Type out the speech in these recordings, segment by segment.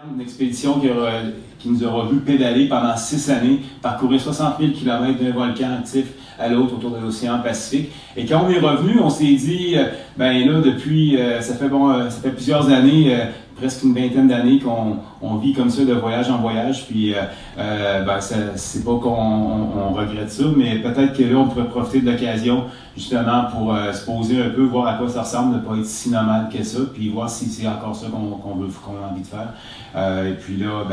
Une expédition qui nous aura vu pédaler pendant 6 années, parcourir 60 000 km d'un volcan actif à l'autre autour de l'océan Pacifique. Et quand on est revenu, on s'est dit, ben là, depuis, ça fait plusieurs années, presque une vingtaine d'années qu'on vit comme ça de voyage en voyage, puis c'est pas qu'on regrette ça, mais peut-être que là, on pourrait profiter de l'occasion justement pour se poser un peu, voir à quoi ça ressemble, ne pas être si nomade que ça, puis voir si c'est encore ça qu'on a envie de faire. Et puis là,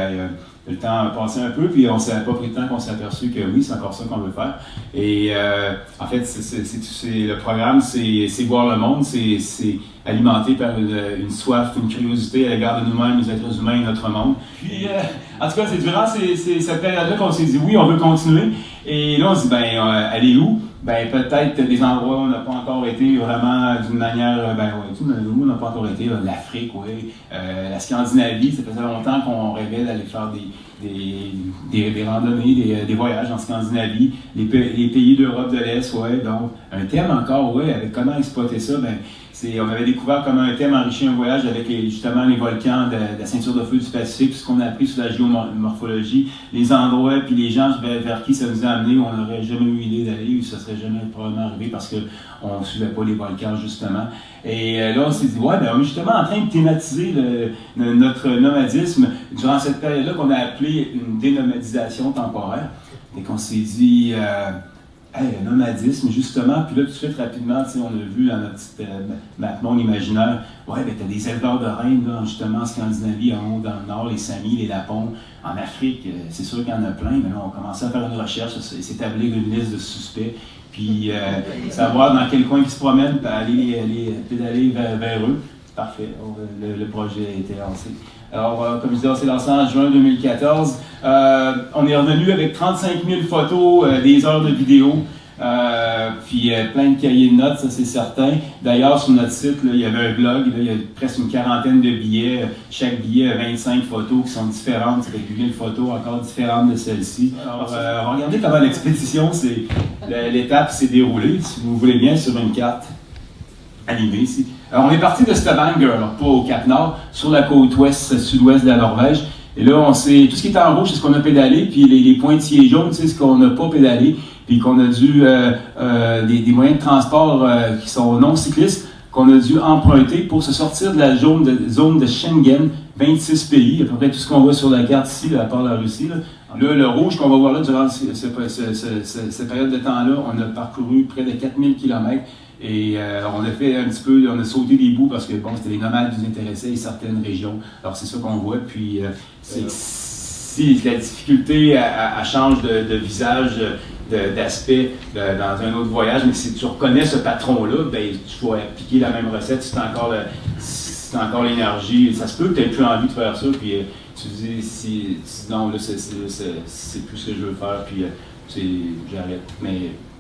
le temps a passé un peu, puis on s'est pas pris le temps qu'on s'est aperçu que oui, c'est encore ça qu'on veut faire. Et en fait, le programme, c'est voir le monde, c'est alimenté par une soif, une curiosité à l'égard de nous-mêmes, les êtres humains et notre monde. Puis, en tout cas, c'est durant cette période-là qu'on s'est dit oui, on veut continuer. Et là, on se dit, aller où? Peut-être des endroits où on n'a pas encore été vraiment d'une manière, où on n'a pas encore été, l'Afrique, oui, la Scandinavie, ça faisait longtemps qu'on rêvait d'aller faire des randonnées, des voyages en Scandinavie, les pays d'Europe de l'Est, ouais, donc un thème encore, ouais, avec comment exploiter ça, on avait découvert comment un thème enrichit un voyage avec justement les volcans de la ceinture de feu du Pacifique, puis ce qu'on a appris sur la géomorphologie, les endroits, puis les gens vers qui ça nous a amené, on n'aurait jamais eu l'idée d'aller, ou ça serait jamais probablement arrivé parce qu'on ne suivait pas les volcans, justement. Et là, on s'est dit, on est justement en train de thématiser notre nomadisme durant cette période-là qu'on a appelée une dénomadisation temporaire. Et qu'on s'est dit, le nomadisme, justement, puis là, tout de suite, rapidement, on a vu dans notre petite map-monde imaginaire, t'as des éleveurs de rennes, là, justement, en Scandinavie, dans le nord, les Samis, les Lapons. En Afrique, c'est sûr qu'il y en a plein, mais là, on a commencé à faire une recherche, s'établir une liste de suspects, puis savoir dans quel coin ils se promènent, puis aller pédaler vers eux. Parfait, le projet a été lancé. Alors, comme je disais, on s'est lancé en juin 2014. On est revenu avec 35 000 photos, des heures de vidéo, puis plein de cahiers de notes, ça c'est certain. D'ailleurs, sur notre site, là, il y avait un blog, là, il y a presque une quarantaine de billets. Chaque billet a 25 photos qui sont différentes, avec 1000 photos encore différentes de celles-ci. Alors, regardez comment l'expédition, l'étape s'est déroulée, si vous voulez bien, sur une carte animée ici. Alors, on est parti de Stavanger, pas au Cap-Nord, sur la côte ouest, sud-ouest de la Norvège. Et là, tout ce qui était en rouge, c'est ce qu'on a pédalé, puis les pointillés jaunes, c'est ce qu'on n'a pas pédalé, puis qu'on a dû, des moyens de transport qui sont non cyclistes, qu'on a dû emprunter pour se sortir de la zone de Schengen, 26 pays, à peu près tout ce qu'on voit sur la carte ici, là, à part la Russie. Là, le rouge qu'on va voir là, durant cette période de temps-là, on a parcouru près de 4000 km. Et on a fait un petit peu, on a sauté des bouts parce que c'était les nomades qui nous intéressaient et certaines régions. Alors c'est ça qu'on voit. Puis si la difficulté, elle change de visage, d'aspect dans un autre voyage, mais si tu reconnais ce patron-là, tu vas appliquer la même recette si tu as encore l'énergie. Ça se peut que tu n'aies plus envie de faire ça, puis tu te dis, non, là, c'est plus ce que je veux faire, puis j'arrête.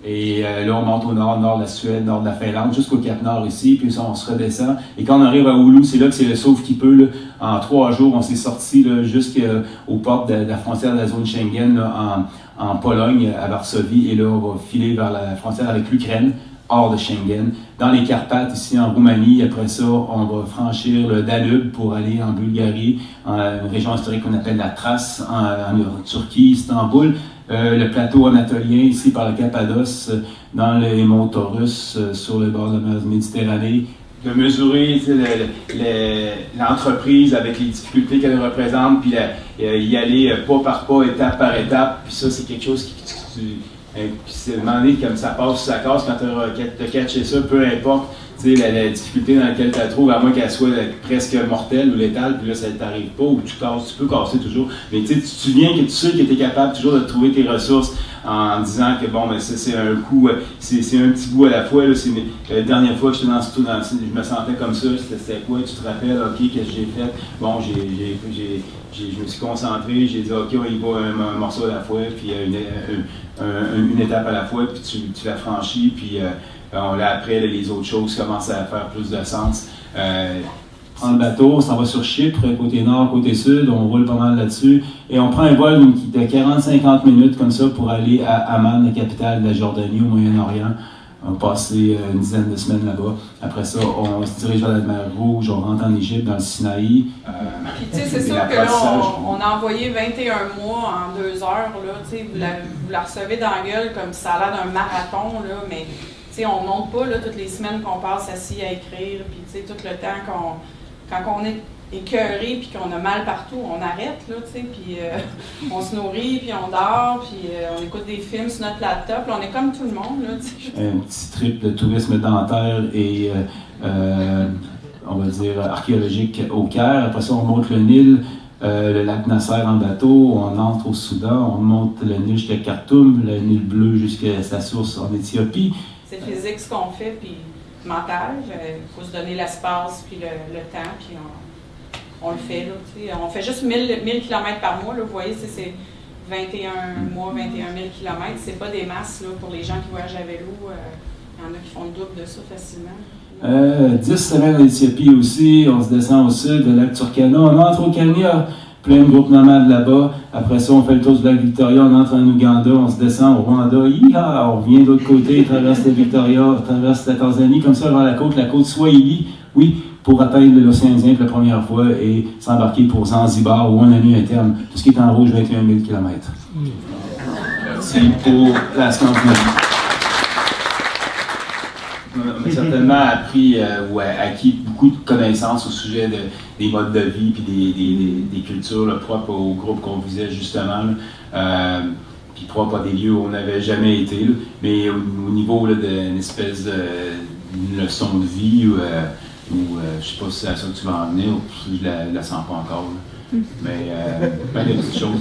Et là, on monte au nord de la Suède, nord de la Finlande, jusqu'au Cap-Nord ici, puis on se redescend. Et quand on arrive à Oulu, c'est là que c'est le sauve-qui-peut. Là. En 3 jours, on s'est sorti jusqu'aux portes de la frontière de la zone Schengen, là, en Pologne, à Varsovie. Et là, on va filer vers la frontière avec l'Ukraine, hors de Schengen. Dans les Carpates, ici en Roumanie. Après ça, on va franchir le Danube pour aller en Bulgarie, une région historique qu'on appelle la Thrace, en Turquie, Istanbul. Le plateau anatolien, ici par le Cappadoce, dans les monts Taurus, sur le bord de la Méditerranée. De mesurer l'entreprise avec les difficultés qu'elle représente, puis y aller pas par pas, étape par étape. Puis ça, c'est quelque chose qui s'est demandé comme ça passe sur sa case quand tu as catché ça, peu importe la difficulté dans laquelle tu la trouves, à moins qu'elle soit presque mortelle ou létale, puis là, ça ne t'arrive pas, ou tu peux casser toujours. Mais tu te souviens que tu sais que tu es capable toujours de trouver tes ressources en disant que ça, c'est un coup, c'est un petit bout à la fois. Là, la dernière fois que j'étais je me sentais comme ça, c'était quoi, tu te rappelles, OK, qu'est-ce que j'ai fait? Bon, je me suis concentré, j'ai dit, OK, on y va un morceau à la fois, puis une étape à la fois, puis tu la franchis, puis après, les autres choses commencent à faire plus de sens. Prend le bateau, on s'en va sur Chypre, côté nord, côté sud, on roule pas mal là-dessus, et on prend un vol de 40-50 minutes comme ça pour aller à Amman, la capitale de la Jordanie, au Moyen-Orient. On a passé une dizaine de semaines là-bas. Après ça, on se dirige vers la mer Rouge, on rentre en Égypte, dans le Sinaï. Puis tu sais, c'est sûr que là, on a envoyé 21 mois en 2 heures. Là, vous la recevez dans la gueule comme si ça a l'air d'un marathon, là, mais on ne monte pas là, toutes les semaines qu'on passe assis à écrire. Puis tout le temps quand on est écœuré puis qu'on a mal partout, on arrête, là, puis on se nourrit, puis on dort, puis on écoute des films sur notre laptop. Là, on est comme tout le monde. Là, un petit trip de tourisme dentaire et, on va dire, archéologique au Caire. Après ça, on monte le Nil, le lac Nasser en bateau, on entre au Soudan, on monte le Nil jusqu'à Khartoum, le Nil bleu jusqu'à sa source en Éthiopie. C'est physique ce qu'on fait, puis mental. Il faut se donner l'espace, puis le temps, puis on le fait. Là, on fait juste 1000 km par mois. Là, vous voyez, c'est 21 mois, 21 000 km. C'est pas des masses là, pour les gens qui voyagent à vélo. Il y en a qui font le double de ça facilement. 10 semaines en Éthiopie aussi. On se descend au sud, le lac Turkana. On entre au Kenya, plein de groupes nomades là-bas. Après ça, on fait le tour du lac Victoria. On entre en Ouganda, on se descend au Rwanda. On revient de l'autre côté, traverse le Victoria, traverse la Tanzanie. Comme ça, vers la côte Swahili. Oui, pour atteindre l'océan Indien pour la première fois et s'embarquer pour Zanzibar où on a mis un terme. Tout ce qui est en rouge, 21 000 km. Merci pour la Scandinavie. On a certainement appris ou acquis beaucoup de connaissances au sujet des modes de vie et des cultures là, propres au groupe qu'on visait justement. Puis propres à des lieux où on n'avait jamais été. Là, mais au niveau d'une espèce de leçon de vie ou je sais pas si c'est à ça que tu vas en venir, ou si je la sens pas encore. Là. Mais il y a des petites choses.